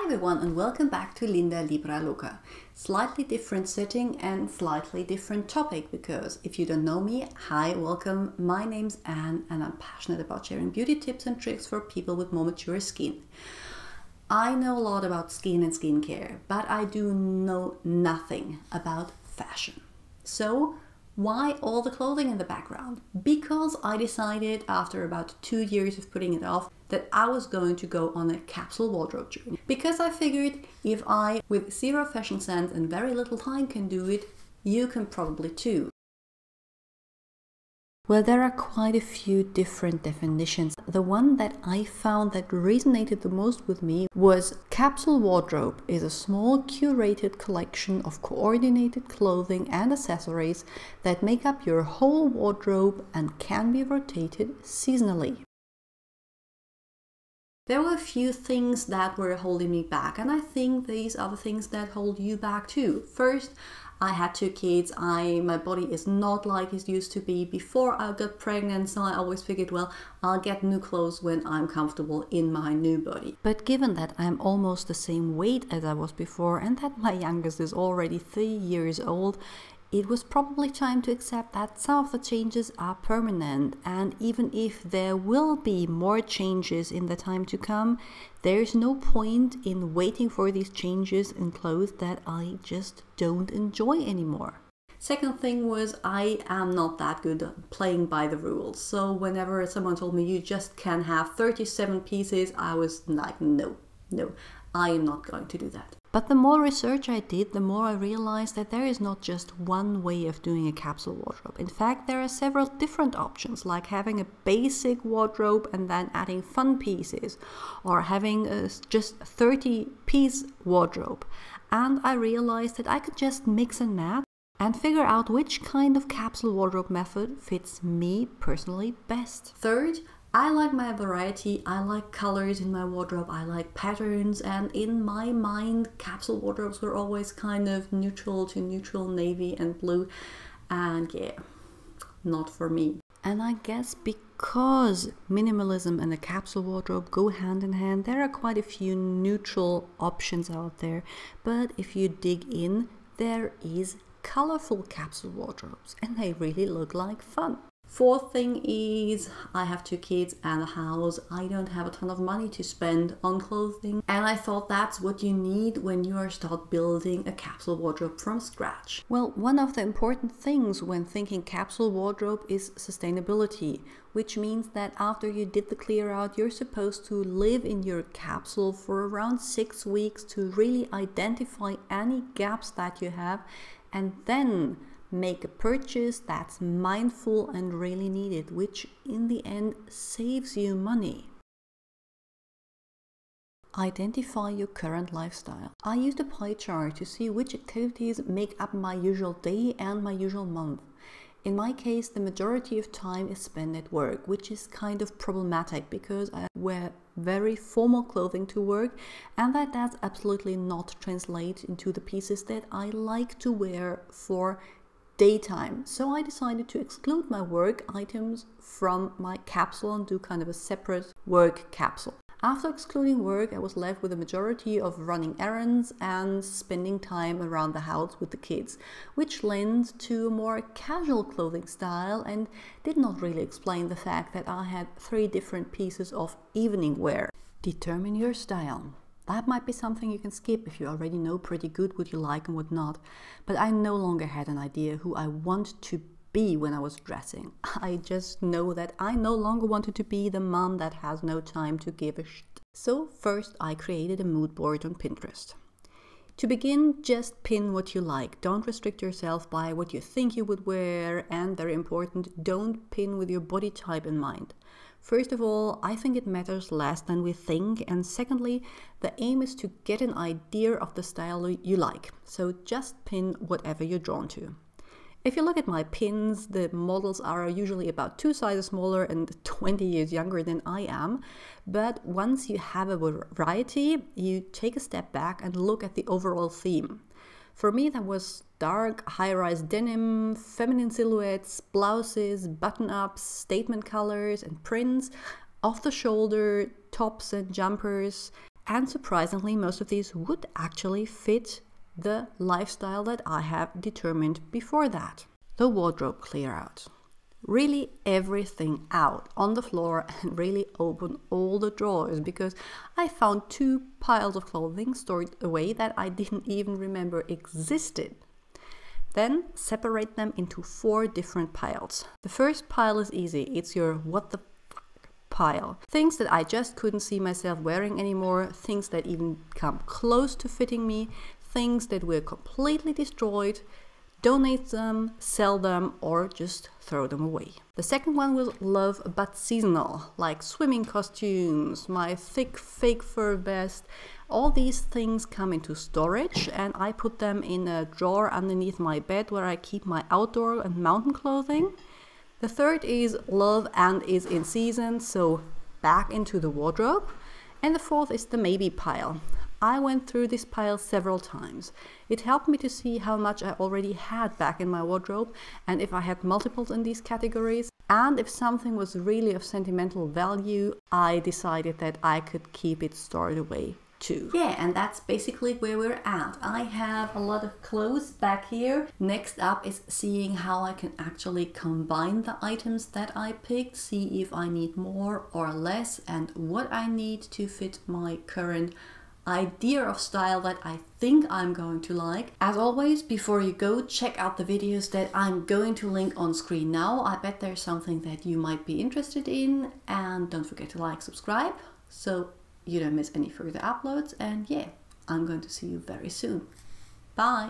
everyone and welcome back to Linda Libra Loca. Slightly different setting and slightly different topic because if you don't know me, hi, welcome. My name's Anne and I'm passionate about sharing beauty tips and tricks for people with more mature skin. I know a lot about skin and skincare, but I do know nothing about fashion. So why all the clothing in the background? Because I decided after about 2 years of putting it off that I was going to go on a capsule wardrobe journey. Because I figured if I, with zero fashion sense and very little time, can do it, you can probably too. Well, there are quite a few different definitions. The one that I found that resonated the most with me was capsule wardrobe is a small curated collection of coordinated clothing and accessories that make up your whole wardrobe and can be rotated seasonally. There were a few things that were holding me back, and I think these are the things that hold you back too. First, I had 2 kids. My body is not like it used to be before I got pregnant, so I always figured, well, I'll get new clothes when I'm comfortable in my new body. But given that I'm almost the same weight as I was before and that my youngest is already 3 years old, it was probably time to accept that some of the changes are permanent, and even if there will be more changes in the time to come, there's no point in waiting for these changes in clothes that I just don't enjoy anymore. Second thing was I am not that good at playing by the rules. So whenever someone told me you just can have 37 pieces, I was like, no, I am not going to do that. But the more research I did, the more I realized that there is not just one way of doing a capsule wardrobe. In fact, there are several different options, like having a basic wardrobe and then adding fun pieces, or having a just 30-piece wardrobe. And I realized that I could just mix and match and figure out which kind of capsule wardrobe method fits me personally best. Third, I like my variety, I like colors in my wardrobe, I like patterns, and in my mind capsule wardrobes were always kind of neutral to neutral navy and blue, and yeah, not for me. And I guess because minimalism and a capsule wardrobe go hand in hand, there are quite a few neutral options out there, but if you dig in, there is colorful capsule wardrobes and they really look like fun. Fourth thing is I have 2 kids and a house. I don't have a ton of money to spend on clothing, and I thought that's what you need when you are start building a capsule wardrobe from scratch. Well, one of the important things when thinking capsule wardrobe is sustainability, which means that after you did the clear out, you're supposed to live in your capsule for around 6 weeks to really identify any gaps that you have, and then make a purchase that's mindful and really needed, which in the end saves you money. Identify your current lifestyle. I used a pie chart to see which activities make up my usual day and my usual month. In my case, the majority of time is spent at work, which is kind of problematic because I wear very formal clothing to work, and that does absolutely not translate into the pieces that I like to wear for daytime. So I decided to exclude my work items from my capsule and do kind of a separate work capsule. After excluding work, I was left with a majority of running errands and spending time around the house with the kids, which lent to a more casual clothing style and did not really explain the fact that I had 3 different pieces of evening wear. Determine your style. That might be something you can skip if you already know pretty good what you like and what not. But I no longer had an idea who I want to be when I was dressing. I just know that I no longer wanted to be the mom that has no time to give a shit. So first I created a mood board on Pinterest. To begin, just pin what you like. Don't restrict yourself by what you think you would wear, and very important, don't pin with your body type in mind. First of all, I think it matters less than we think, and secondly, the aim is to get an idea of the style you like, so just pin whatever you're drawn to. If you look at my pins, the models are usually about 2 sizes smaller and 20 years younger than I am, but once you have a variety, you take a step back and look at the overall theme. For me, that was dark, high-rise denim, feminine silhouettes, blouses, button-ups, statement colors and prints, off-the-shoulder tops and jumpers, And surprisingly, most of these would actually fit the lifestyle that I have determined before that. The wardrobe clear out. Really everything out on the floor and really open all the drawers, because I found 2 piles of clothing stored away that I didn't even remember existed. Then separate them into 4 different piles. The first pile is easy. It's your what the fuck pile. Things that I just couldn't see myself wearing anymore, things that even come close to fitting me, things that were completely destroyed. Donate them, sell them, or just throw them away. The second one was love but seasonal, like swimming costumes, my thick fake fur vest. All these things come into storage, and I put them in a drawer underneath my bed where I keep my outdoor and mountain clothing. The third is love and is in season, so back into the wardrobe. And the fourth is the maybe pile. I went through this pile several times. It helped me to see how much I already had back in my wardrobe, and if I had multiples in these categories, and if something was really of sentimental value, I decided that I could keep it stored away too. Yeah, and that's basically where we're at. I have a lot of clothes back here. Next up is seeing how I can actually combine the items that I picked, see if I need more or less, and what I need to fit my current idea of style that I think I'm going to like. As always, before you go, check out the videos that I'm going to link on screen now. I bet there's something that you might be interested in, and don't forget to like, subscribe, so you don't miss any further uploads. And yeah, I'm going to see you very soon. Bye!